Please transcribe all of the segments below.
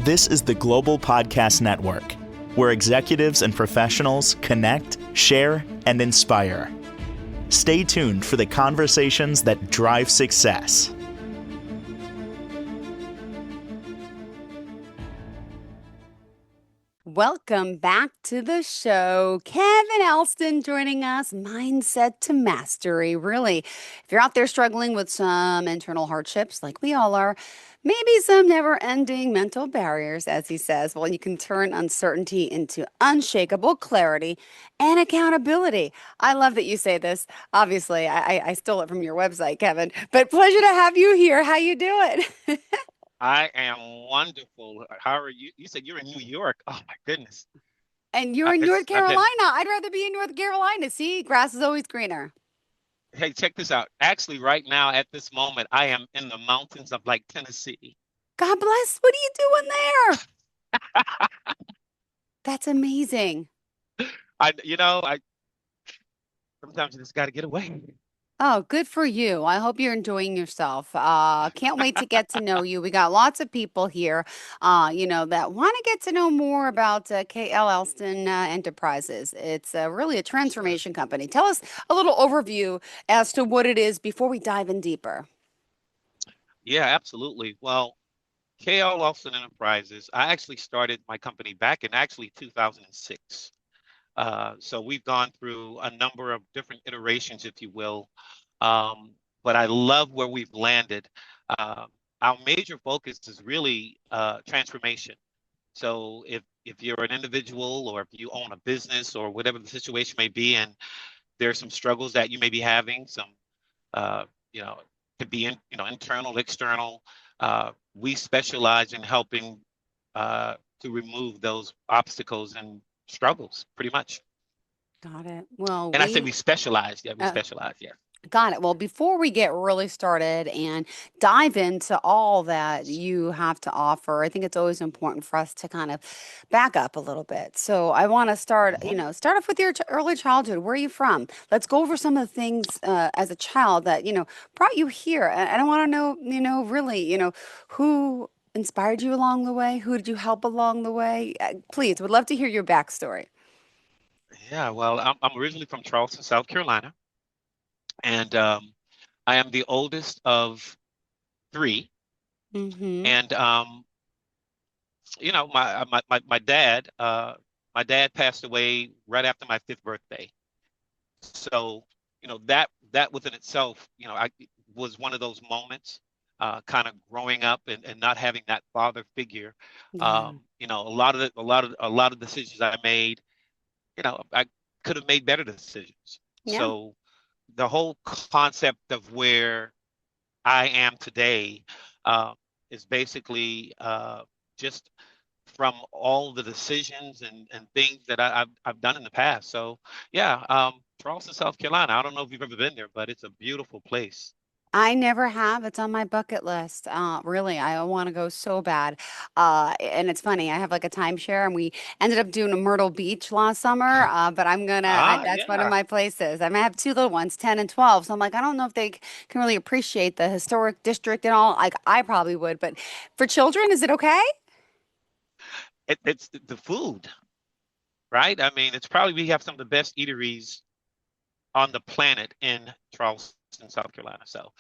This is the Global Podcast Network, where executives and professionals connect, share, and inspire. Stay tuned for the conversations that drive success. Welcome back to the show. Kevin Alston joining us, Mindset to Mastery. Really, if you're out there struggling with some internal hardships like we all are, maybe some never-ending mental barriers, as he says, well, you can turn uncertainty into unshakable clarity and accountability. I love that you say this. Obviously, I stole it from your website, Kevin, but pleasure to have you here. How you doing? I am wonderful. How are you? You said you're in New York. Oh my goodness. And you're in North I've Carolina. been, I'd rather be in North Carolina. See, grass is always greener. hey, check this out. Actually, right now at this moment, I am in the mountains of like Tennessee. God bless. What are you doing there? That's amazing. I sometimes you just got to get away. Oh, good for you. I hope you're enjoying yourself. Can't wait to get to know you. We got lots of people here, that want to get to know more about KL Elston Enterprises. It's really a Sure. transformation company. Tell us a little overview as to what it is before we dive in deeper. Yeah, absolutely. Well, KL Alston Enterprises, I actually started my company back in actually 2006. So we've gone through a number of different iterations, if you will. But I love where we've landed. Uh, our major focus is really transformation. So if you're an individual or if you own a business or whatever the situation may be, and there's some struggles that you may be having, some uh, you know, could be internal, external. We specialize in helping to remove those obstacles and struggles, pretty much. Got it. Well, And I say we we specialize. Yeah, we uh, specialize. Yeah. got it. Well, before we get really started and dive into all that you have to offer, I think it's always important for us to kind of back up a little bit. So I want to Mhm. start off with your early childhood. Where are you from? Let's go over some of the things as a child that, brought you here. And I want to know, really, who inspired you along the way? Who did you help along the way? Please, would love to hear your backstory. Yeah. Well, I'm originally from Charleston, South Carolina, and I am the oldest of three. Mm-hmm. And my dad passed away right after my fifth birthday. So, that within itself, I was one of those moments, kind of growing up and not having that father figure. Yeah. A lot of decisions I made, I could have made better decisions. Yeah. So the whole concept of where I am today, uh, is basically just from all the decisions and things that I've done in the past. So yeah, Charleston, South Carolina. I don't know if you've ever been there, but it's a beautiful place. I never have. It's on my bucket list. Really, I want to go so bad. And it's funny. I have like a timeshare, and we ended up doing a Myrtle Beach last summer. But that's one of Yeah. my places. I have two little ones, 10 and 12. So I'm like, I don't know if they can really appreciate the historic district and all. Like, I probably would. But for children, is it okay? It's the food, right? I mean, it's probably we have some of the best eateries on the planet in Charleston, South Carolina. So,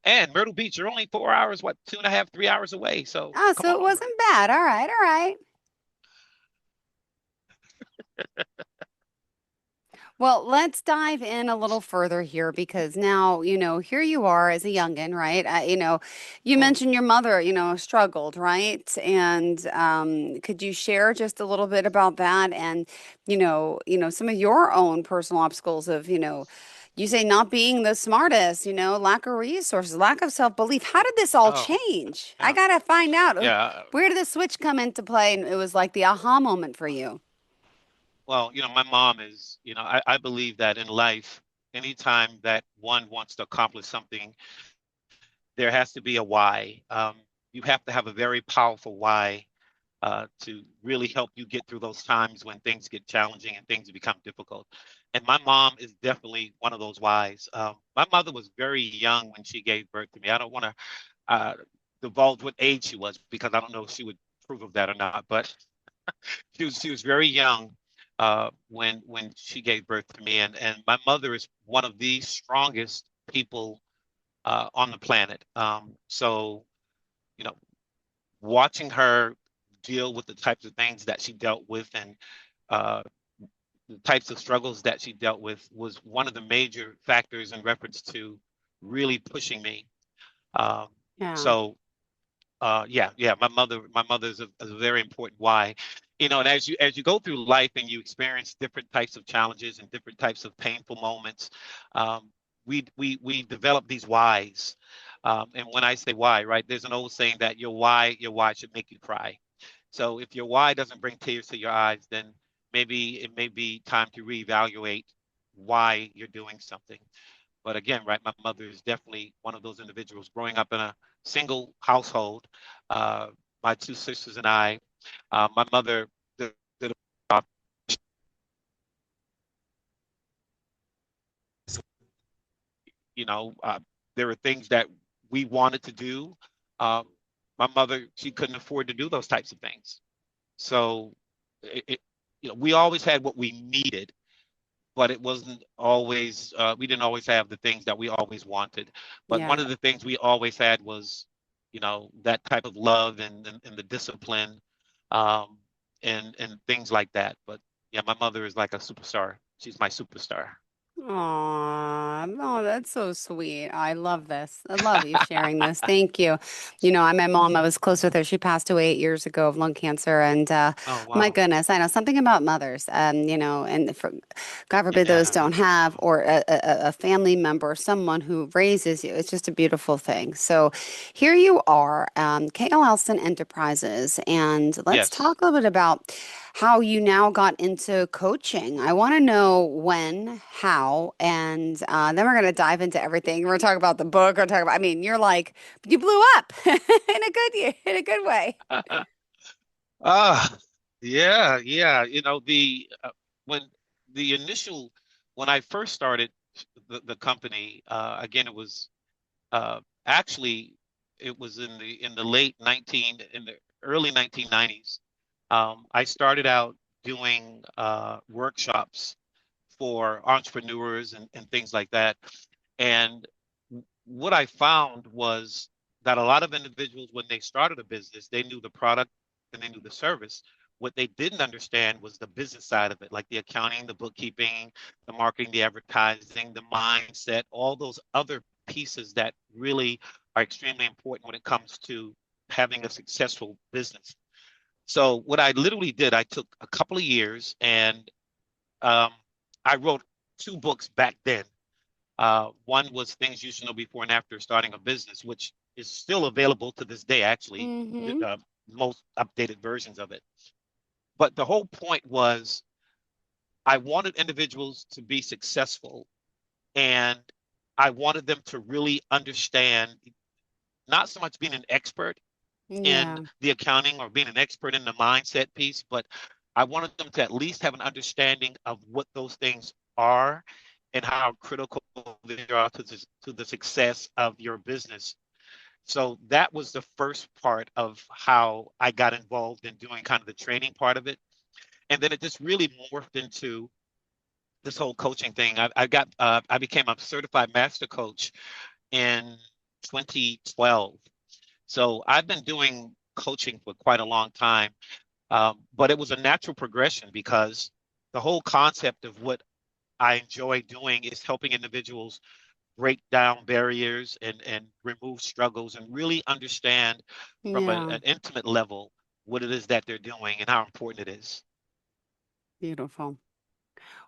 and Myrtle Beach, you're only 4 hours, what, 2.5, 3 hours away. So Oh, come so on it over. wasn't bad. All right. All right. Well, let's dive in a little further here because now, here you are as a youngin, right? You Oh, mentioned your mother, struggled, right? And could you share just a little bit about that and, some of your own personal obstacles of, you say not being the smartest, lack of resources, lack of self-belief. How did this all oh, change? I yeah, gotta find out. yeah. Where did the switch come into play? And it was like the aha moment for you. Well, my mom is, I believe that in life, anytime that one wants to accomplish something, there has to be a why. You have to have a very powerful why, to really help you get through those times when things get challenging and things become difficult. And my mom is definitely one of those whys. My mother was very young when she gave birth to me. I don't want to divulge what age she was because I don't know if she would approve of that or not, but she was very young when she gave birth to me, and my mother is one of the strongest people on the planet. So you know, watching her deal with the types of things that she dealt with and uh, the types of struggles that she dealt with was one of the major factors in reference to really pushing me. Um, Yeah. so yeah, my mother is a very important why. And as you go through life and you experience different types of challenges and different types of painful moments, um, we develop these whys. And when I say why, right, there's an old saying that your why should make you cry. So if your why doesn't bring tears to your eyes, then maybe it may be time to reevaluate why you're doing something. But again, right, my mother is definitely one of those individuals growing up in a single household. Uh, my two sisters and I, my mother did a, you know, there were things that we wanted to do. Um, my mother, she couldn't afford to do those types of things. So it we always had what we needed, but it wasn't always we didn't always have the things that we always wanted. But one Yeah. of the things we always had was, that type of love and the discipline, um, and things like that. But yeah, my mother is like a superstar. She's my superstar. Aw, oh, that's so sweet. I love this. I love you sharing this. Thank you. I'm my mom. I was close with her. She passed away 8 years ago of lung cancer, and Oh my wow. goodness, I know something about mothers. And God forbid those Yeah. don't have, or a family member, someone who raises you. It's just a beautiful thing. So here you are, KL Alston Enterprises, and let's Yes. talk a little bit about how you now got into coaching. I want to know when, how, and then we're going to dive into everything. We're going to talk about the book. We're going to talk about, I mean, you're like, you blew up in a good way. Ah, yeah. When the initial when I first started the company, again, it was actually it was in the early 1990s. I started out doing workshops for entrepreneurs and things like that. And what I found was that a lot of individuals, when they started a business, they knew the product and they knew the service. What they didn't understand was the business side of it, like the accounting, the bookkeeping, the marketing, the advertising, the mindset, all those other pieces that really are extremely important when it comes to having a successful business. So what I literally did, I took a couple of years and um, I wrote two books back then. One was Things You Should Know Before and After Starting a Business, which is still available to this day, actually, Mm-hmm. uh, most updated versions of it. But the whole point was I wanted individuals to be successful, and I wanted them to really understand not so much being an expert in Yeah, the accounting or being an expert in the mindset piece, but I wanted them to at least have an understanding of what those things are and how critical they are to the success of your business. So that was the first part of how I got involved in doing kind of the training part of it. And then it just really morphed into this whole coaching thing. I became a certified master coach in 2012. So I've been doing coaching for quite a long time, but it was a natural progression because the whole concept of what I enjoy doing is helping individuals break down barriers and remove struggles and really understand from yeah. an intimate level what it is that they're doing and how important it is. Beautiful.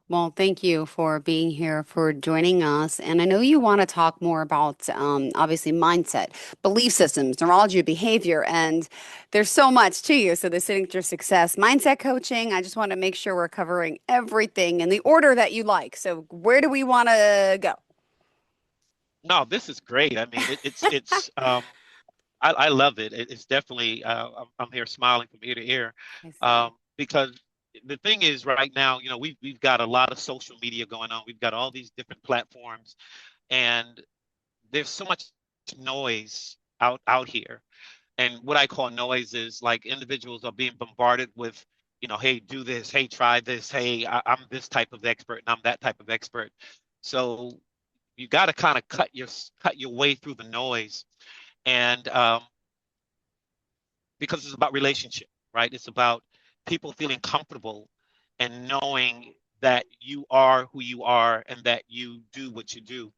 Well, thank you for being here, for joining us. And I know you want to talk more about obviously mindset, belief systems, neurology of behavior, and there's so much to you. So, the signature success, mindset coaching, I just want to make sure we're covering everything in the order that you like. So, where do we want to go? No, this is great. I mean, it's I love it. It's definitely I'm here smiling from ear to ear, I see. because the thing is right now, we've got a lot of social media going on. We've got all these different platforms, and there's so much noise out here. And what I call noise is like individuals are being bombarded with, hey, do this, hey, try this, hey, I'm this type of expert and I'm that type of expert. So you got to kind of cut your way through the noise, and because it's about relationship, right? It's about people feeling comfortable and knowing that you are who you are and that you do what you do.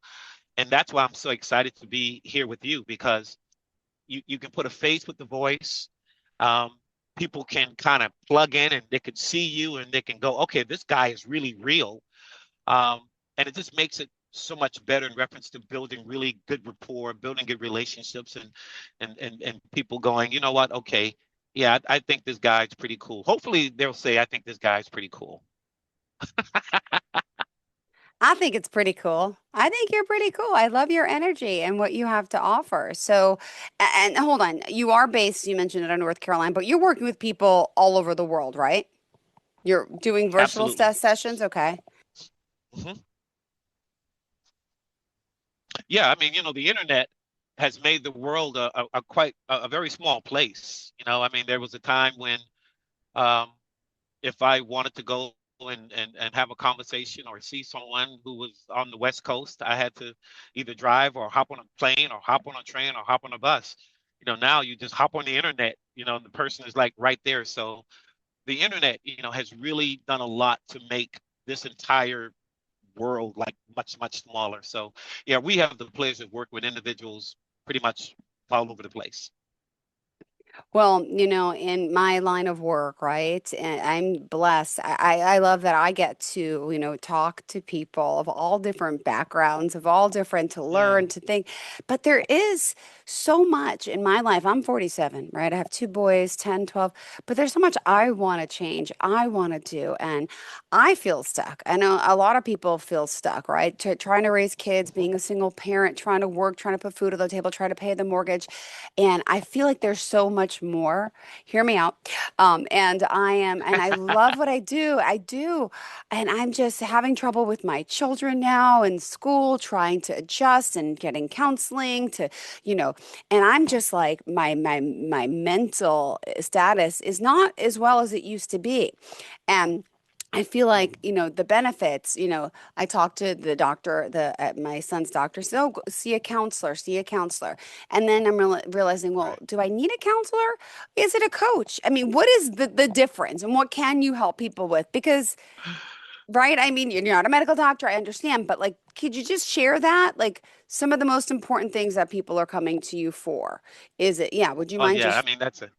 And that's why I'm so excited to be here with you, because you can put a face with the voice. Um, People can kind of plug in and they can see you and they can go, okay, this guy is really real. Um, and it just makes it so much better in reference to building really good rapport, building good relationships, and people going, you know what? Okay, yeah, I think this guy's pretty cool. Hopefully, they'll say, I think this guy's pretty cool. I think it's pretty cool. I think you're pretty cool. I love your energy and what you have to offer. So, and hold on, you are based, you mentioned it in North Carolina, but you're working with people all over the world, right? You're doing virtual Absolutely. sessions. Okay. Mhm. Yeah, I mean, the internet has made the world a quite a very small place. I mean, there was a time when um, if I wanted to go and have a conversation or see someone who was on the West Coast, I had to either drive or hop on a plane or hop on a train or hop on a bus. Now you just hop on the internet, and the person is like right there. So the internet, has really done a lot to make this entire world like much, much smaller. So yeah, we have the pleasure of working with individuals pretty much all over the place. Well, in my line of work, right? And I'm blessed. I love that I get to, talk to people of all different backgrounds, of all different to learn, Mm, to think. But there is so much in my life. I'm 47, right? I have two boys, 10, 12. But there's so much I want to change, I want to do. And I feel stuck. I know a lot of people feel stuck, right? Trying to raise kids, being a single parent, trying to work, trying to put food on the table, trying to pay the mortgage. And I feel like there's so much more. Hear me out. And I love what I do. I do. And I'm just having trouble with my children now in school, trying to adjust and getting counseling you know, and I'm just like, my mental status is not as well as it used to be. And I feel like, mm, the benefits, I talked to the doctor, my son's doctor, said, oh, see a counselor, see a counselor. And then I'm realizing, well, right. do I need a counselor? Is it a coach? I mean, what is the difference and what can you help people with? Because, right, I mean, you're not a medical doctor, I understand, but like, could you just share that? Like some of the most important things that people are coming to you for. Is it, yeah, would you Oh mind yeah, I just, mean that's a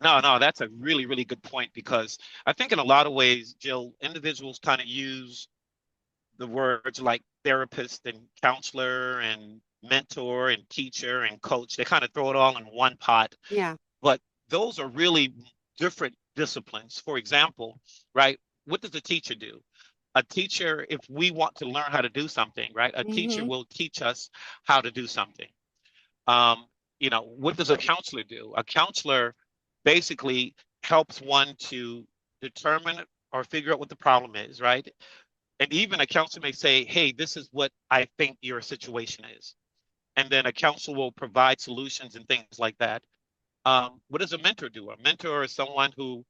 no, no, that's a really, really good point, because I think in a lot of ways, Jill, individuals kind of use the words like therapist and counselor and mentor and teacher and coach. They kind of throw it all in one pot, yeah. but those are really different disciplines. For example, right, what does a teacher do? A teacher, if we want to learn how to do something, right, a teacher Mm-hmm. will teach us how to do something. Um, what does a counselor do? A counselor basically helps one to determine or figure out what the problem is, right? And even a counselor may say, hey, this is what I think your situation is. And then a counselor will provide solutions and things like that. What does a mentor do? A mentor is someone who,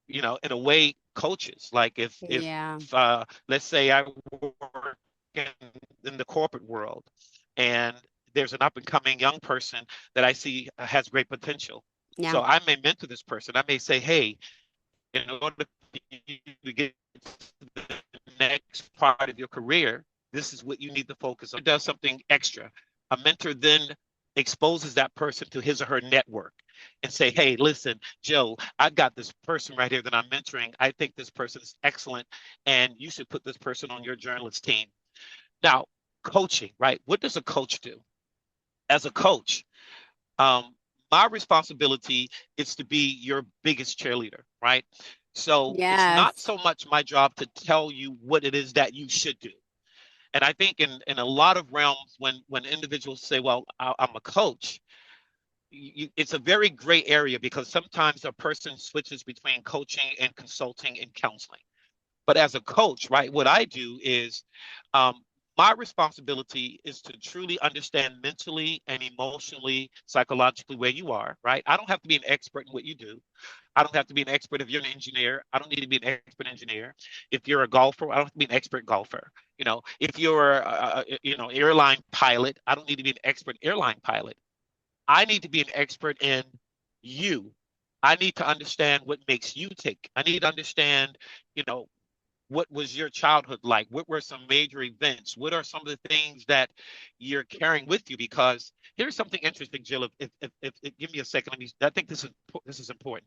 in a way, coaches. Like Yeah. let's say I work in, in the corporate world, and there's an up and coming young person that I see has great potential. Yeah. So I may mentor this person. I may say, hey, in order for you to get to the next part of your career, this is what you need to focus on. Does something extra. A mentor then exposes that person to his or her network and say, hey, listen, Joe, I've got this person right here that I'm mentoring. I think this person is excellent, and you should put this person on your journalist team. Now, coaching, right? What does a coach do? As a coach, um, my responsibility is to be your biggest cheerleader, right? So it's not Yes. so much my job to tell you what it is that you should do. And I think in a lot of realms, when individuals say, well, I'm a coach, it's a very gray area, because sometimes a person switches between coaching and consulting and counseling. But as a coach, right, what I do is, um, My responsibility is to truly understand mentally and emotionally, psychologically where you are, right? I don't have to be an expert in what you do. I don't have to be an expert if you're an engineer. I don't need to be an expert engineer. If you're a golfer, I don't have to be an expert golfer. If you're airline pilot, I don't need to be an expert airline pilot. I need to be an expert in you. I need to understand what makes you tick. I need to understand, you know, what was your childhood like? What were some major events? What are some of the things that you're carrying with you? Because here's something interesting, Jill. If give me a second, I think this is important.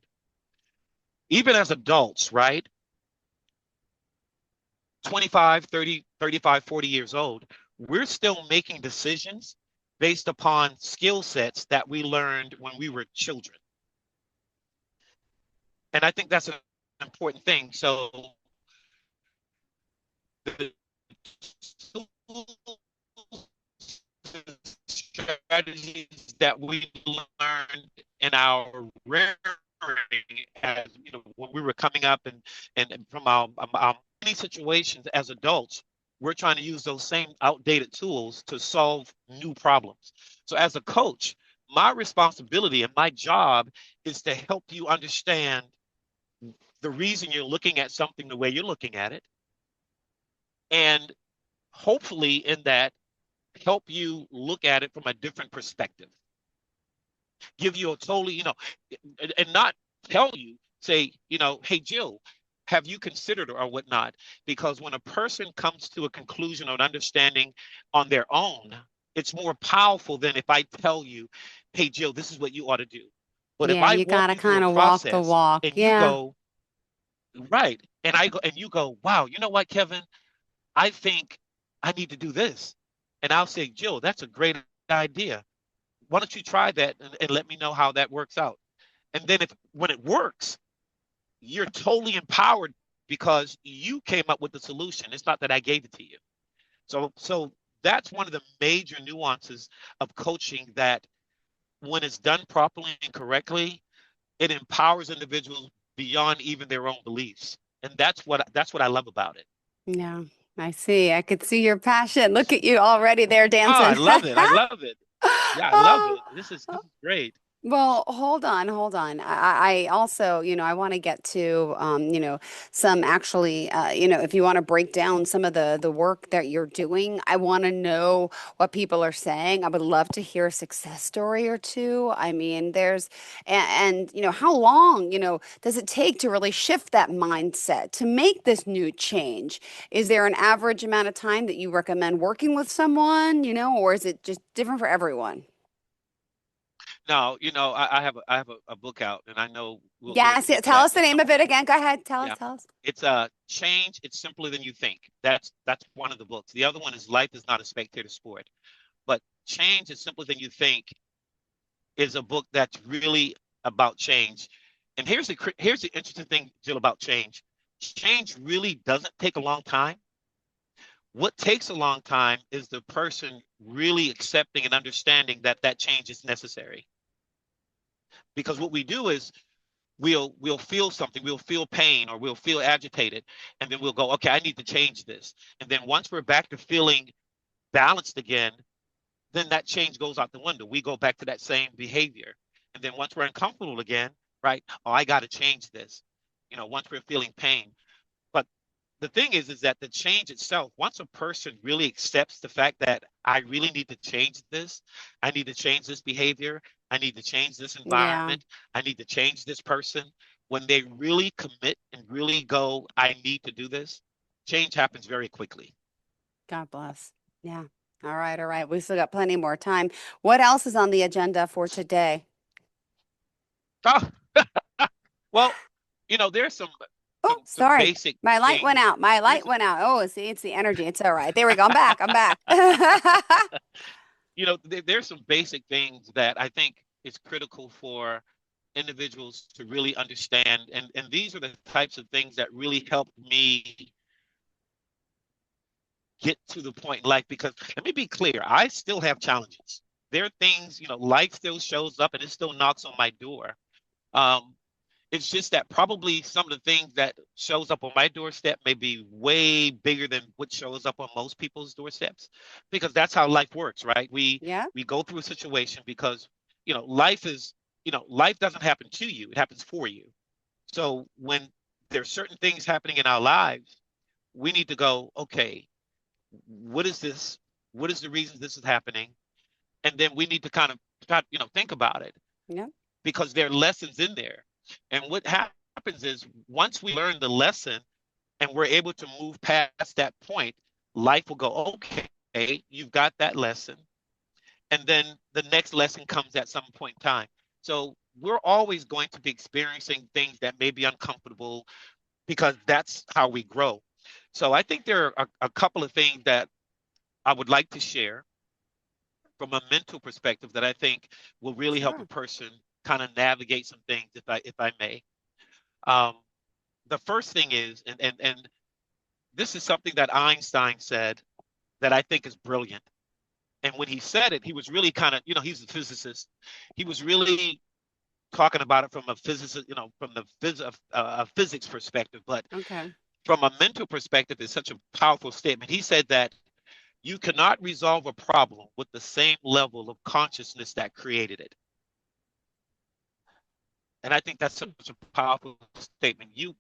Even as adults, right? 25, 30, 35, 40 years old, we're still making decisions based upon skill sets that we learned when we were children. And I think that's an important thing. So the strategies that we learned in our rearing, as when we were coming up, and from our many situations as adults, we're trying to use those same outdated tools to solve new problems. So as a coach, my responsibility and my job is to help you understand the reason you're looking at something the way you're looking at it, and hopefully in that help you look at it from a different perspective, give you a totally, and not tell you, say, hey, Jill, have you considered or whatnot? Because when a person comes to a conclusion or an understanding on their own, it's more powerful than if I tell you, hey, Jill, this is what you ought to do. But if Yeah, I you walk gotta you through a kind of walk the process walk. and you Yeah. go, right, and I go, and you go, wow, you know what, Kevin? I think I need to do this. And I'll say, Jill, that's a great idea. Why don't you try that and let me know how that works out? And then if when it works, you're totally empowered because you came up with the solution. It's not that I gave it to you. So that's one of the major nuances of coaching, that when it's done properly and correctly, it empowers individuals beyond even their own beliefs. And that's what I love about it. Yeah, I see. I could see your passion. Look at you already there Oh, I dancing. love it. I love it. Yeah, I love Oh, it. This is great. well, hold on, hold on. I also, I want to get to, some actually, if you want to break down some of the work that you're doing, I want to know what people are saying. I would love to hear a success story or two. I mean, how long, does it take to really shift that mindset to make this new change? Is there an average amount of time that you recommend working with someone, or is it just different for everyone? No, I have a book out, and I know we'll Yes, get to tell that us the at name some of it point. again. Go ahead. Tell us, Yeah, tell us. it's Change. It's simpler than you think. That's one of the books. The other one is Life is Not a Spectator Sport. But Change is simpler than you think is a book that's really about change. And here's the interesting thing, Jill, about change. Change really doesn't take a long time. What takes a long time is the person really accepting and understanding that that change is necessary. Because what we do is we'll feel something, we'll feel pain or we'll feel agitated, and then we'll go, okay, I need to change this. And then once we're back to feeling balanced again, then that change goes out the window. We go back to that same behavior. And then once we're uncomfortable again, right? Oh, I got to change this. Once we're feeling pain. But the thing is that the change itself, once a person really accepts the fact that I really need to change this, I need to change this behavior, I need to change this Yeah, environment, I need to change this person, when they really commit and really go, I need to do this, change happens very quickly. God bless. Yeah. All right, all right. We still got plenty more time. What else is on the agenda for today? Oh, well, there's some Oh, some sorry. basic My light went things. out. My light There's went out. Oh, see, it's the energy. It's all right. There we go. I'm back. I'm back. there's some basic things that I think is critical for individuals to really understand, and these are the types of things that really helped me get to the point in life. Because let me be clear, I still have challenges. There are things, life still shows up and it still knocks on my door. um, It's just that probably some of the things that shows up on my doorstep may be way bigger than what shows up on most people's doorsteps, because that's how life works, right? We Yeah. we go through a situation because, life is, life doesn't happen to you, it happens for you. So when there's certain things happening in our lives, we need to go, okay, what is this? What is the reason this is happening? And then we need to kind of try, think about it, Yeah. because there are lessons in there. And what happens is once we learn the lesson and we're able to move past that point, life will go, okay, you've got that lesson. And then the next lesson comes at some point in time. So we're always going to be experiencing things that may be uncomfortable, because that's how we grow. So I think there are a couple of things that I would like to share from a mental perspective that I think will really help a Sure. person kind of navigate some things, if I may. Um, the first thing is, and this is something that Einstein said that I think is brilliant. And when he said it, he was really kind of, he's a physicist. He was really talking about it from a physicist, from the physics perspective. But Okay. from a mental perspective, it's such a powerful statement. He said that you cannot resolve a problem with the same level of consciousness that created it. And I think that's such a powerful statement. You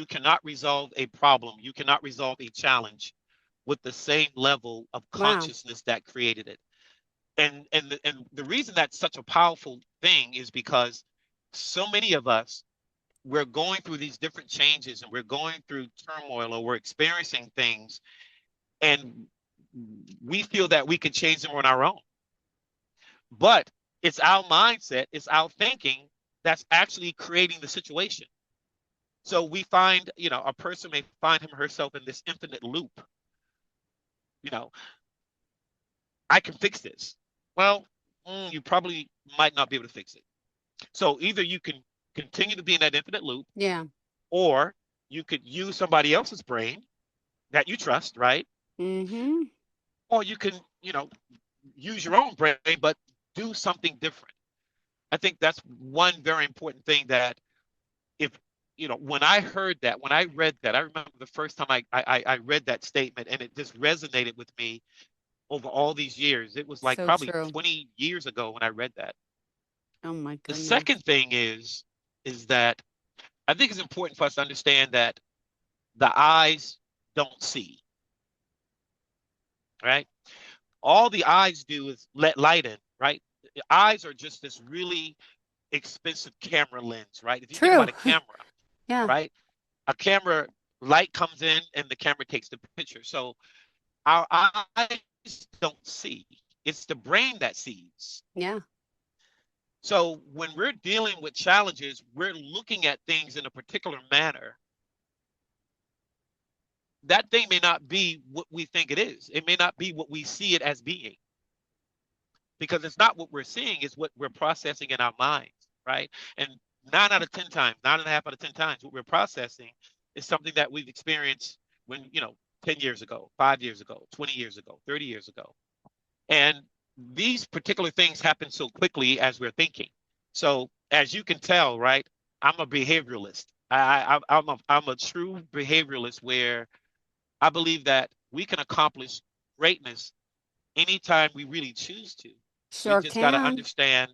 cannot resolve a problem. You cannot resolve a challenge with the same level of Wow. consciousness that created it. And the reason that's such a powerful thing is because so many of us, we're going through these different changes and we're going through turmoil, or we're experiencing things, and we feel that we can change them on our own. But it's our mindset, it's our thinking that's actually creating the situation. So we find, a person may find him or herself in this infinite loop. You know, I can fix this. Well, you probably might not be able to fix it. So either you can continue to be in that infinite loop, Yeah. or you could use somebody else's brain that you trust, right? Mm-hmm. Or you can, use your own brain, but do something different. I think that's one very important thing that, if, when I heard that, when I read that, I remember the first time I read that statement, and it just resonated with me over all these years. It was like So probably true. 20 years ago when I read that. Oh my The goodness. second thing is that I think it's important for us to understand that the eyes don't see, right? All the eyes do is let light in, right? The eyes are just this really expensive camera lens, right? If you think True. about a camera, Yeah. right? A camera, light comes in and the camera takes the picture. So our eyes don't see. It's the brain that sees. Yeah. So when we're dealing with challenges, we're looking at things in a particular manner. That thing may not be what we think it is. It may not be what we see it as being, because it's not what we're seeing, it's what we're processing in our minds, right? And 9 out of 10 times, 9.5 out of 10 times, what we're processing is something that we've experienced when, 10 years ago, 5 years ago, 20 years ago, 30 years ago. And these particular things happen so quickly as we're thinking. So as you can tell, right, I'm a behavioralist. I'm a true behavioralist, where I believe that we can accomplish greatness anytime we really choose to. We Sure just got to can. understand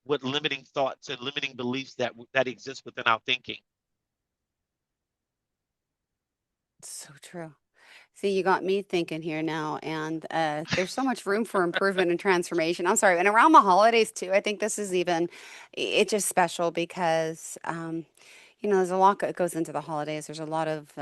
what limiting thoughts and limiting beliefs that exist within our thinking. So true. See, you got me thinking here now, and there's so much room for improvement and transformation. I'm sorry, and around the holidays too. I think this is even it's just special because there's a lot that goes into the holidays. There's a lot of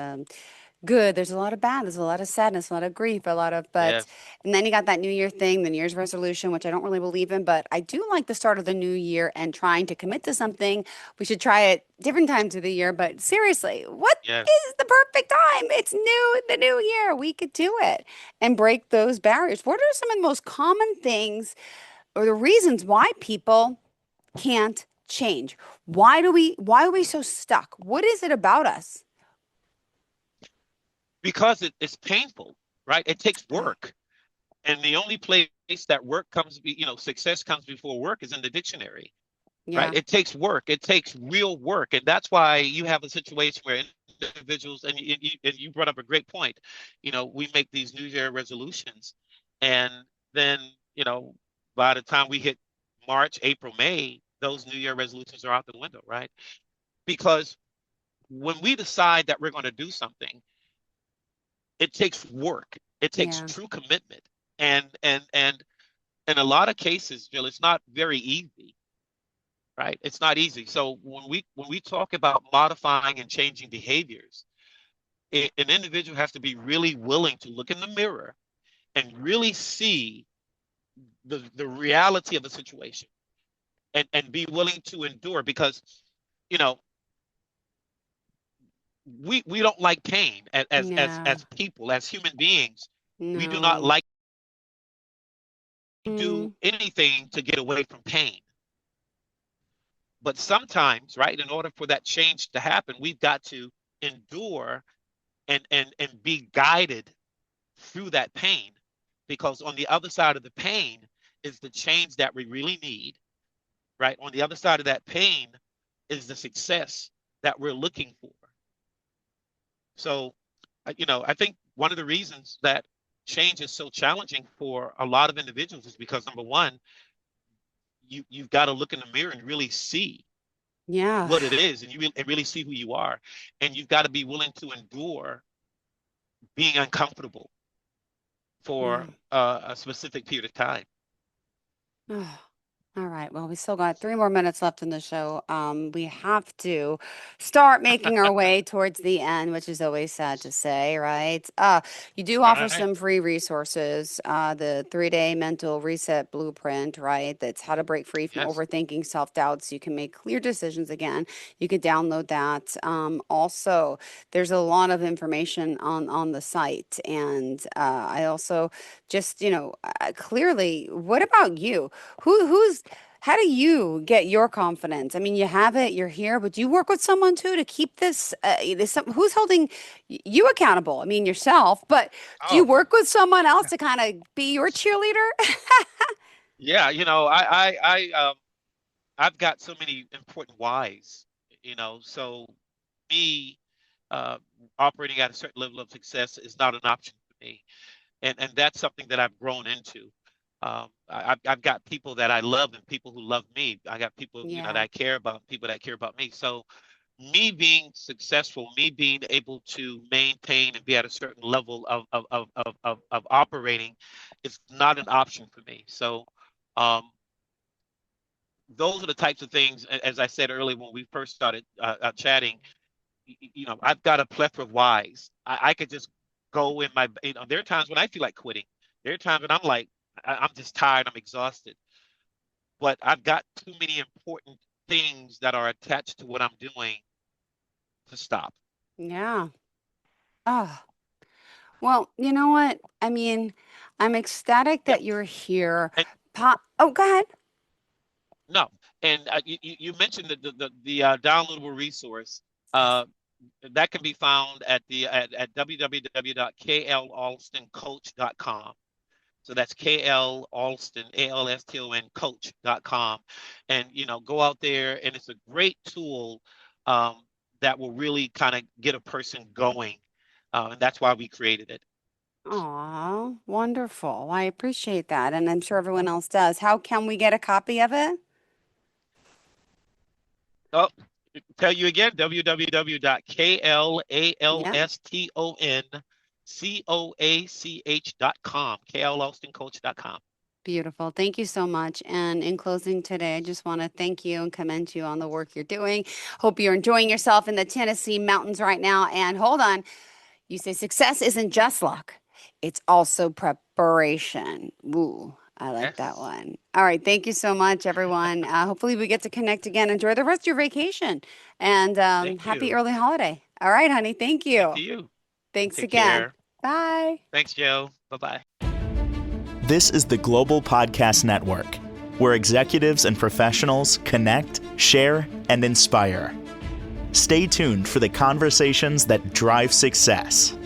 good. There's a lot of bad. There's a lot of sadness, a lot of grief, a lot of but, Yes, and then you got that New Year thing, the New Year's resolution, which I don't really believe in, but I do like the start of the new year and trying to commit to something. We should try it different times of the year, but seriously, what yes. is the perfect time? It's the new year. We could do it and break those barriers. What are some of the most common things or the reasons why people can't change? Why are we so stuck? What is it about us? Because it's painful, right? It takes Ah, work. And the only place that work comes, success comes before work is in the dictionary. right? Yeah. It takes work. It takes real work. And that's why you have a situation where individuals, and you brought up a great point, we make these New Year resolutions. And then, you know, by the time we hit March, April, May, those New Year resolutions are out the window, right? Because when we decide that we're going to do something, it takes work. It takes Yeah. true commitment. And in a lot of cases, Jill, it's not very easy, right? It's not easy. So when we talk about modifying and changing behaviors, an individual has to be really willing to look in the mirror and really see the reality of the situation, and be willing to endure, because you know we don't like pain No. as people, as human beings. We do not No. like to do Mm, anything to get away from pain. But sometimes, right, in order for that change to happen, we've got to endure and be guided through that pain, because on the other side of the pain is the change that we really need, right? On the other side of that pain is the success that we're looking for. So, I think one of the reasons that change is so challenging for a lot of individuals is because, number one, you've got to look in the mirror and really see yeah. what it is, and and really see who you are, and you've got to be willing to endure being uncomfortable Yeah. for a specific period of time. Oh, all right. Well, we still got 3 more minutes left in the show. We have to start making our way towards the end, which is always sad to say, right? You do offer Right. some free resources, the 3-day mental reset blueprint, right? That's how to break free from Yes. overthinking, self-doubt, so you can make clear decisions again. You could download that. Also, there's a lot of information on the site, and I also just, clearly, what about you? Who's how do you get your confidence? I mean, you have it, you're here, but do you work with someone too to keep who's holding you accountable? I mean, yourself, but do you Oh, work with someone else to kind of be your cheerleader? yeah. I've got so many important whys. So me uh, operating at a certain level of success is not an option for me, and that's something that I've grown into. I've got people that I love and people who love me. I got people, that Yeah. I care about, people that care about me. So me being successful, me being able to maintain and be at a certain level of operating is not an option for me. So um, those are the types of things, as I said earlier when we first started chatting, I've got a plethora of whys. I could just go in my, there are times when I feel like quitting. There are times when I'm like, I'm just tired, I'm exhausted. But I've got too many important things that are attached to what I'm doing to stop. Yeah. Oh, well, you know what? I mean, I'm ecstatic Yeah. that you're here. And Oh, go ahead. no, and you mentioned the downloadable resource. Yes. Uh, that can be found at www.klalstoncoach.com. So that's KL Alston, ALSTON coach.com. And, go out there, and it's a great tool um, that will really kind of get a person going. And that's why we created it. Aw, wonderful. I appreciate that. And I'm sure everyone else does. How can we get a copy of it? Oh, tell you again, Yeah, www.klalstoncoach.com, klalstoncoach.com. beautiful. Thank you so much. And in closing today, I just want to thank you and commend you on the work you're doing. Hope you're enjoying yourself in the Tennessee mountains right now. And hold on, you say success isn't just luck, it's also preparation. Ooh, I like that Yes. one. All right. Thank you so much, everyone. Hopefully, we get to connect again. Enjoy the rest of your vacation and Thank happy you. early holiday. All right, honey. Thank Same you. to you. Thanks Take again. care. Bye. Thanks, Joe. Bye-bye. This is the Global Podcast Network, where executives and professionals connect, share, and inspire. Stay tuned for the conversations that drive success.